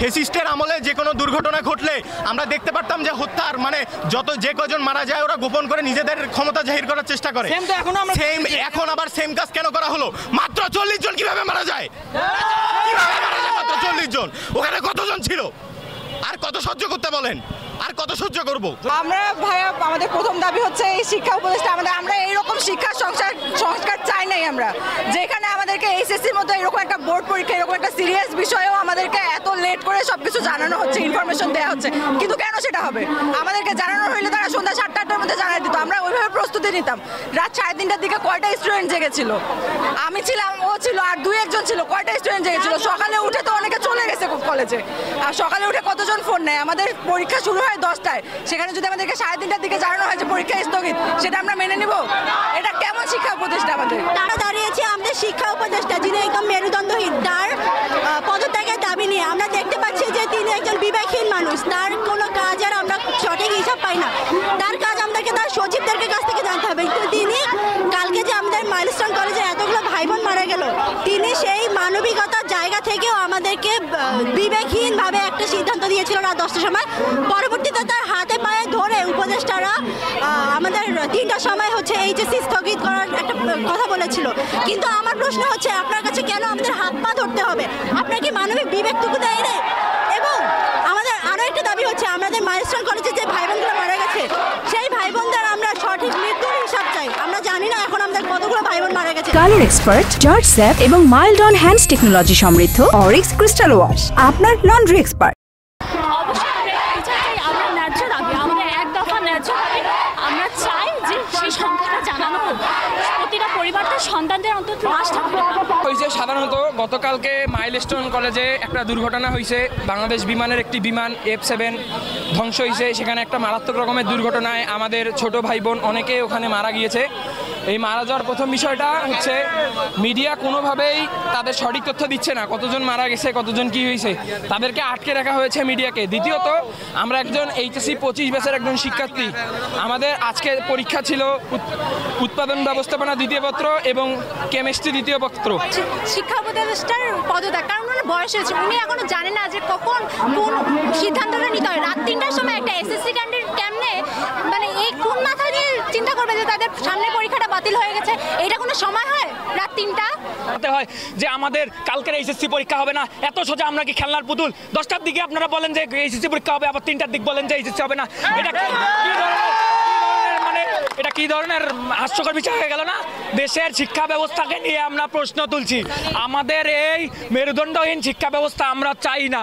ফেসিস্টের আমলে যে কোনো দুর্ঘটনা ঘটলে আমরা দেখতে পারতাম যে হত্যার মানে যে কজন মারা যায় ওরা গোপন করে নিজেদের ক্ষমতা জাহির করার চেষ্টা করে। এখন আবার সেম কাজ কেন করা হলো? মাত্র 40 জন কিভাবে মারা যায়? কিভাবে মারা যায় মাত্র 40 জন? ওখানে কতজন ছিল? আর কত সহ্য করতে বলেন? আর কত সহ্য করব? আমরা ভাইয়া আমাদের প্রথম দাবি হচ্ছে এই শিক্ষা উপদেষ্টা আমরা এইরকম শিক্ষা সংস্কার চাই নাই। আমরা যেখানে আমাদেরকে এইচএসসির মতো এরকম একটা বোর্ড পরীক্ষা এরকম একটা সিরিয়াস বিষয়েও আমাদেরকে এত লেট করে সবকিছু জানানো হচ্ছে, ইনফরমেশন দেওয়া হচ্ছে, কিন্তু কেন সেটা হবে? আমাদেরকে জানানো হইলে তারা সন্ধ্যা 7টা-8টার মধ্যে জানাই দিত, আমরা ওইভাবে প্রস্তুতি নিতাম। রাত 3:30টার দিকে কয়টা স্টুডেন্ট জেগেছিল? আমি ছিলাম, ও ছিল, আর 2-1 জন ছিল। কয়টা স্টুডেন্ট জেগেছিল? সকালে উঠে তো অনেকে চলে গেছে কলেজে, আর সকালে উঠে কতজন ফোন নেয়? আমাদের পরীক্ষা শুরু হয় 10টায়, সেখানে যদি আমাদেরকে 3:30টার দিকে জানানো হয় যে পরীক্ষা স্থগিত, সেটা আমরা মেনে নিব? এটা কেমন শিক্ষা উপদেষ্টা আমাদের? তারা দাঁড়িয়েছে আমাদের শিক্ষা উপদেষ্টা, যিনি একদম মেরুদণ্ডহীন, তার পদত্যাগের দাবি নিয়ে। আমরা দেখতে পাচ্ছি যে তিনি একজন বিবেকহীন মানুষ, তার কোনো কাজের আমরা সঠিক হিসাব পাই না। তার কাজ আমাদেরকে তার সচিবদেরকে কাছ থেকে জানতে হবে। কিন্তু তিনি কালকে যে আমাদের মাইলস্টোন কলেজে এতগুলো ভাই বোন মারা গেল, তিনি সেই মানবিকতার জায়গা থেকেও আমাদেরকে বিবেকহীনভাবে একটা সিদ্ধান্ত দিয়েছিল রাত 10টার সময়। পরবর্তীতে তার হাতে পায়ে ধরে উপদেষ্টারা আমাদের 3টার সময় হচ্ছে এইচএসসি স্থগিত করার একটা কথা বলেছিল। কিন্তু আমার প্রশ্ন হচ্ছে, আপনার কাছে কেন আমাদের হাত পা ধরতে হবে? আপনার কি মানবিক বিবেকটুকু দেয় না? এবং আমাদের আরও একটা দাবি হচ্ছে, আমাদের মাইলস্টোন কলেজে যে ভাই বোনগুলো মারা গেছে, সেই ভাই বোনদের আমরা সঠিক মৃত্যুর হিসাব চাই। আমরা জানি না এখন আমাদের কতগুলো ভাই বোন মারা গেছে। কালার এক্সপার্ট, জর্জ স্যাপ এবং মাইল্ড অন হ্যান্ডস টেকনোলজি সমৃদ্ধ অরিক্স ক্রিস্টাল ওয়াশ, আপনার লন্ড্রি এক্সপার্ট। আমরা চাই যে সেই সংখ্যাটা জানানো হোক, প্রতিটা পরিবার তার সন্তানদের অন্তত লাশ থাকবে হয়েছে। সাধারণত গতকালকে মাইলস্টোন কলেজে একটা দুর্ঘটনা হয়েছে। বাংলাদেশ বিমানের একটি বিমান F7 ধ্বংস হয়েছে। সেখানে একটা মারাত্মক রকমের দুর্ঘটনায় আমাদের ছোট ভাই বোন অনেকে ওখানে মারা গিয়েছে। এই মারা যাওয়ার প্রথম বিষয়টা হচ্ছে, মিডিয়া কোনোভাবেই তাদের সঠিক তথ্য দিচ্ছে না, কতজন মারা গেছে, কতজন কি হয়েছে, তাদেরকে আটকে রাখা হয়েছে মিডিয়াকে। দ্বিতীয়ত, আমরা একজন এইচএসসি 25 ব্যাচের একজন শিক্ষার্থী। আমাদের আজকে পরীক্ষা ছিল উৎপাদন ব্যবস্থাপনা দ্বিতীয় পত্র এবং কেমিস্ট্রি দ্বিতীয় পত্র। শিক্ষা উপদেষ্টার পদত্যাগ, কারণ ওনার বয়স হয়েছে, উনি এখনো জানেন না যে কখন কোন সিদ্ধান্তটা নিতে হয়। রাত 3টার সময় একটা এসএসসি ক্যান্ডিডেট কেমনে, মানে এই কোন মাথা দিয়ে চিন্তা করবে যে তাদের সামনে পরীক্ষাটা বাতিল হয়ে গেছে? এটা কোনো সময় হয়? রাত 3টা হয় যে আমাদের কালকের এইচএসসি পরীক্ষা হবে না, এত সোজা আমরা কি খেলনার পুতুল? 10টার দিকে আপনারা বলেন যে এইচএসসি পরীক্ষা হবে, আবার 3টার দিক বলেন যে এইচএসসি হবে না। এটা কি ধরনের হাস্যকর বিষয় হয়ে গেল না? দেশের শিক্ষা ব্যবস্থাকে নিয়ে আমরা প্রশ্ন তুলছি। আমাদের এই মেরুদণ্ডহীন শিক্ষা ব্যবস্থা আমরা চাই না।